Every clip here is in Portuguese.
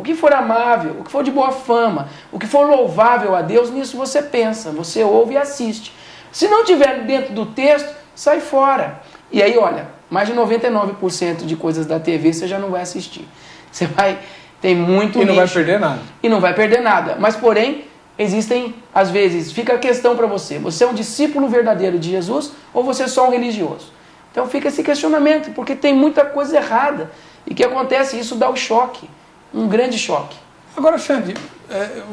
o que for amável, o que for de boa fama, o que for louvável a Deus, nisso você pensa, você ouve e assiste. Se não tiver dentro do texto, sai fora. E aí, olha, mais de 99% de coisas da TV você já não vai assistir. Você vai, tem muito E não vai lixo. perder nada. E não vai perder nada. Mas, porém, existem, às vezes, fica a questão para você. Você é um discípulo verdadeiro de Jesus ou você é só um religioso? Então fica esse questionamento, porque tem muita coisa errada. E o que acontece? Isso dá o choque, um grande choque. Agora, Xande,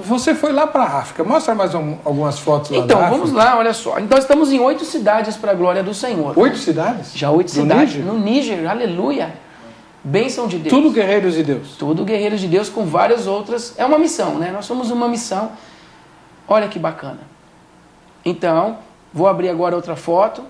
você foi lá para a África. Mostra mais algumas fotos lá Então, da vamos África. lá, olha só. Então, estamos em 8 cidades para a glória do Senhor. 8 cidades? Já 8 No cidades. Níger? No Níger, aleluia. Bênção de Deus. Tudo guerreiros de Deus. Tudo guerreiros de Deus com várias outras. É uma missão, né? Nós somos uma missão. Olha que bacana. Então, vou abrir agora outra foto.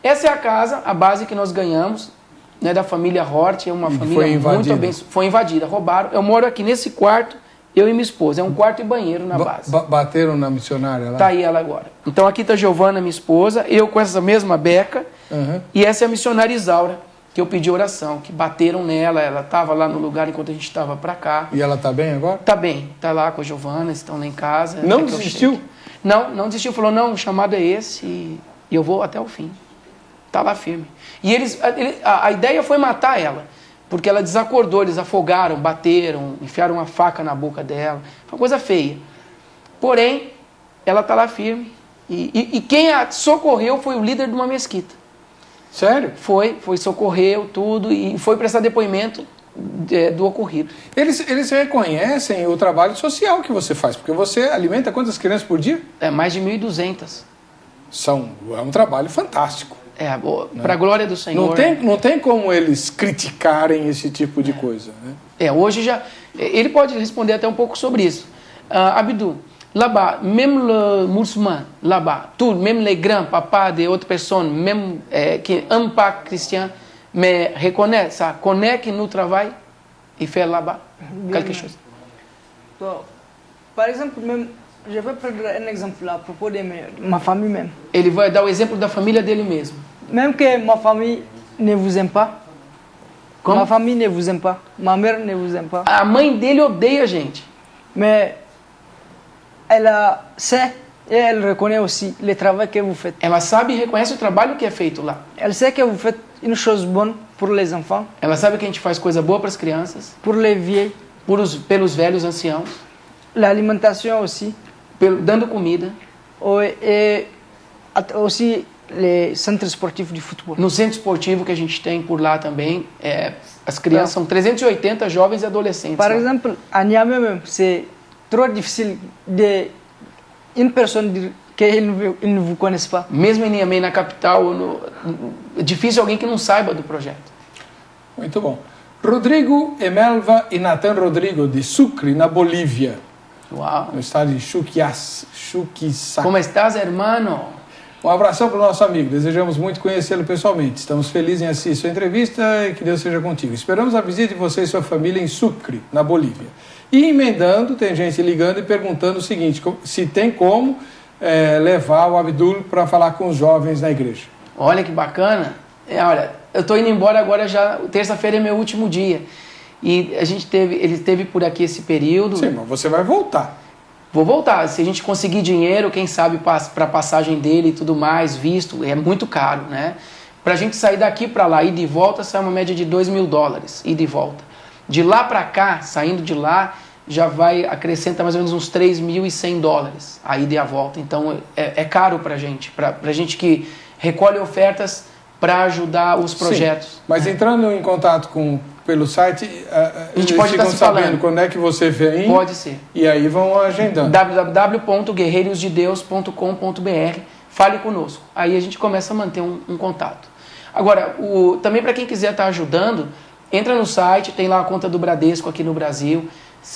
Essa é a casa, a base que nós ganhamos, né, da família Hort. É uma família muito abençoada. Foi invadida, roubaram. Eu moro aqui nesse quarto, eu e minha esposa. É um quarto e banheiro na base. Bateram na missionária lá? Tá aí ela agora. Então aqui tá Giovana, minha esposa, eu com essa mesma beca. Uhum. E essa é a missionária Isaura, que eu pedi oração, que bateram nela. Ela estava lá no lugar enquanto a gente estava para cá. E ela tá bem agora? Tá bem, tá lá com a Giovana, estão lá em casa. Não desistiu? Não desistiu. Falou, não, o chamado é esse e eu vou até o fim. Tá lá firme. E a ideia foi matar ela, porque ela desacordou, eles afogaram, bateram, enfiaram uma faca na boca dela. Foi uma coisa feia. Porém, ela tá lá firme. E quem a socorreu foi o líder de uma mesquita. Sério? Foi socorreu tudo e foi prestar depoimento do ocorrido. Eles reconhecem o trabalho social que você faz, porque você alimenta quantas crianças por dia? É mais de 1.200. É um trabalho fantástico. Para a glória do Senhor. Não tem como eles criticarem esse tipo de coisa, né? Hoje já... Ele pode responder até um pouco sobre isso. Abdou, là-bas, même le musulman, là-bas, tout, même les grands papas de autres personnes, même qui n'aiment pas chrétien, mais reconnaît ça, connaît que nous travaillons et fait là-bas quelque chose. Donc, par exemple, même, je vais prendre un exemple là, à propos de ma famille même. Ele vai dar o exemplo da família dele mesmo. Même que ma famille ne vous aime pas, Como? ma famille ne vous aime pas, ma mère ne vous aime pas, A mãe dele odeia a gente. mais elle sait et elle reconnaît aussi le travail que vous faites. Ela sabe e reconhece o trabalho que é feito lá. Elle sait que vous faites une chose bonne pour les enfants, Ela sabe que a gente faz coisa boa para as crianças, pour les vieux, pelos velhos anciãos, l'alimentation aussi, dando comida. et aussi les centres sportifs de futebol. No centro esportivo que a gente tem por lá também, as crianças são 380 jovens e adolescentes. Par lá. exemple, à Niamey même, c'est trop difficile de une personne dire qu'il ne vous connaisse pas. Mesmo em Niamey, na capital, é difícil alguém que não saiba do projeto. Muito bom. Rodrigo Emelva e Nathan Rodrigo, de Sucre, na Bolívia, Uau! no estado de Chuquisaca. Como estás, hermano? Um abração para o nosso amigo. Desejamos muito conhecê-lo pessoalmente. Estamos felizes em assistir sua entrevista e que Deus seja contigo. Esperamos a visita de você e sua família em Sucre, na Bolívia. E emendando, tem gente ligando e perguntando o seguinte, se tem como levar o Abdul para falar com os jovens na igreja. Olha que bacana. Olha, eu estou indo embora agora já, terça-feira é meu último dia. E ele esteve por aqui esse período. Sim, mas você vai voltar. Vou voltar. Se a gente conseguir dinheiro, quem sabe para a passagem dele e tudo mais, visto, é muito caro, né? Para a gente sair daqui para lá, ir de volta, sai uma média de $2.000, ir de volta. De lá para cá, saindo de lá, já vai acrescentar mais ou menos uns $3.100, a ida e a volta. Então, é caro para a gente que recolhe ofertas para ajudar os projetos. Sim, mas entrando em contato pelo site, a gente eles pode ficam estar se sabendo falando. quando é que você vem. Pode ser. E aí vão agendando. www.guerreirosdedeus.com.br. Fale conosco. Aí a gente começa a manter um contato. Agora, também para quem quiser estar ajudando, entra no site, tem lá a conta do Bradesco aqui no Brasil,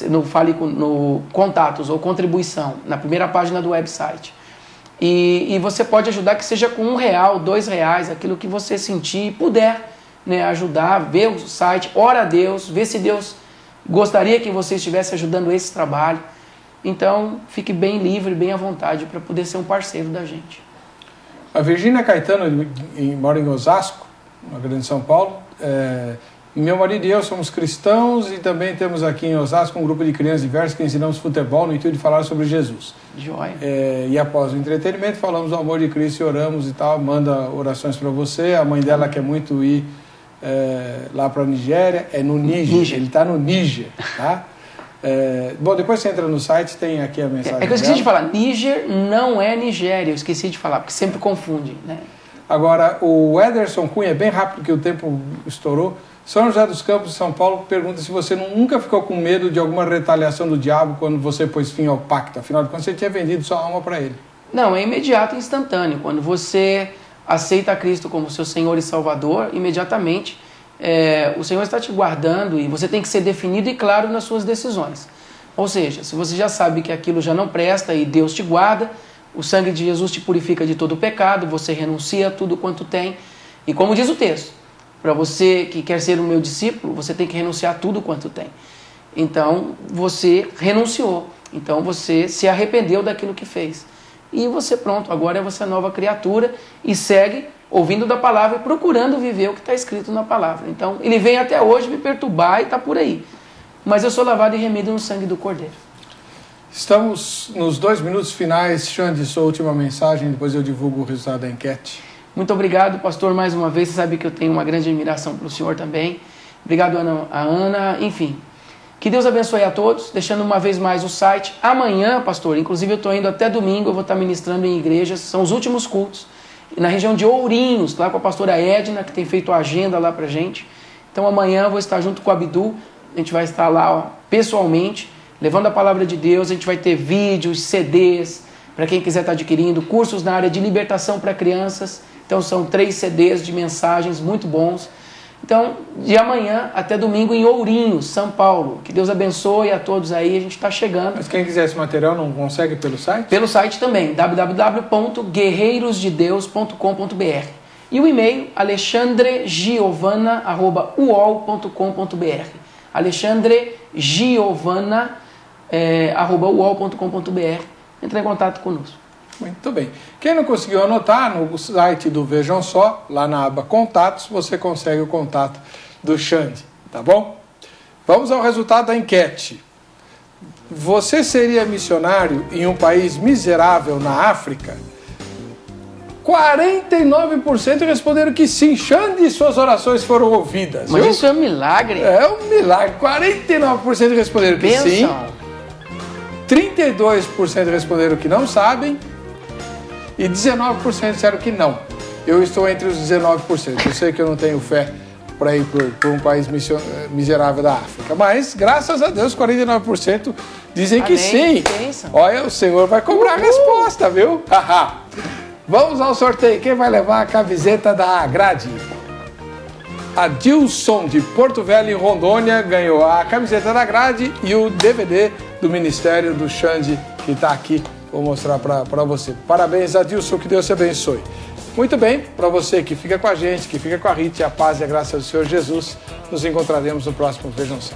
no contatos ou contribuição, na primeira página do website. E você pode ajudar, que seja com R$1, R$2, aquilo que você sentir e puder, né, ajudar, ver o site, ora a Deus, ver se Deus gostaria que você estivesse ajudando esse trabalho. Então, fique bem livre, bem à vontade para poder ser um parceiro da gente. A Virgínia Caetano mora em Osasco, na Grande São Paulo, Meu marido e eu somos cristãos e também temos aqui em Osasco um grupo de crianças diversas que ensinamos futebol no intuito de falar sobre Jesus. Joia. E após o entretenimento falamos do amor de Cristo e oramos e tal, manda orações para você. A mãe dela quer muito ir lá para a Nigéria, no Níger, ele está no Níger, tá? Bom, depois você entra no site, tem aqui a mensagem que eu esqueci de falar, Níger não é Nigéria, eu esqueci de falar, porque sempre confunde, né? Agora, o Ederson Cunha, bem rápido que o tempo estourou, São José dos Campos, São Paulo, pergunta se você nunca ficou com medo de alguma retaliação do diabo quando você pôs fim ao pacto. Afinal de contas, você tinha vendido sua alma para ele. Não, é imediato e instantâneo. Quando você aceita Cristo como seu Senhor e Salvador, imediatamente o Senhor está te guardando e você tem que ser definido e claro nas suas decisões. Ou seja, se você já sabe que aquilo já não presta e Deus te guarda, o sangue de Jesus te purifica de todo o pecado, você renuncia a tudo quanto tem. E como diz o texto, para você que quer ser o meu discípulo, você tem que renunciar a tudo quanto tem. Então, você renunciou. Então, você se arrependeu daquilo que fez. E você, pronto, agora você é nova criatura e segue ouvindo da palavra e procurando viver o que está escrito na palavra. Então, ele vem até hoje me perturbar e está por aí. Mas eu sou lavado e remido no sangue do Cordeiro. Estamos nos 2 minutos finais. Xande, sua última mensagem, depois eu divulgo o resultado da enquete. Muito obrigado, pastor, mais uma vez. Você sabe que eu tenho uma grande admiração pelo senhor também. Obrigado, Ana. Enfim, que Deus abençoe a todos. Deixando uma vez mais o site. Amanhã, pastor, inclusive eu estou indo até domingo, eu vou estar ministrando em igrejas. São os últimos cultos. Na região de Ourinhos, lá com a pastora Edna, que tem feito a agenda lá pra gente. Então amanhã eu vou estar junto com o Abdu. A gente vai estar lá pessoalmente, levando a palavra de Deus. A gente vai ter vídeos, CDs, para quem quiser estar adquirindo, cursos na área de libertação para crianças. Então são 3 CDs de mensagens muito bons. Então, de amanhã até domingo em Ourinhos, São Paulo. Que Deus abençoe a todos aí, a gente está chegando. Mas quem quiser esse material não consegue pelo site? Pelo site também, www.guerreirosdedeus.com.br. E o e-mail, alexandregiovana@uol.com.br. alexandregiovana@uol.com.br. Entre em contato conosco. Muito bem. Quem não conseguiu anotar, no site do Vejam Só, lá na aba Contatos, você consegue o contato do Xande, tá bom? Vamos ao resultado da enquete. Você seria missionário em um país miserável na África? 49% responderam que sim. Xande e suas orações foram ouvidas. Mas viu? isso é um milagre. É um milagre. 49% responderam que sim. 32% responderam que não sabem. E 19% disseram que não. Eu estou entre os 19%. Eu sei que eu não tenho fé para ir para um país miserável da África. Mas, graças a Deus, 49% dizem que sim. Olha, o Senhor vai cobrar a resposta, viu? Vamos ao sorteio. Quem vai levar a camiseta da Grade? A Dilson de Porto Velho, em Rondônia, ganhou a camiseta da Grade e o DVD do Ministério do Xande, que está aqui. Vou mostrar para você. Parabéns, Adilson, que Deus te abençoe. Muito bem, para você que fica com a gente, que fica com a Rite, a paz e a graça do Senhor Jesus, nos encontraremos no próximo Vejam Só.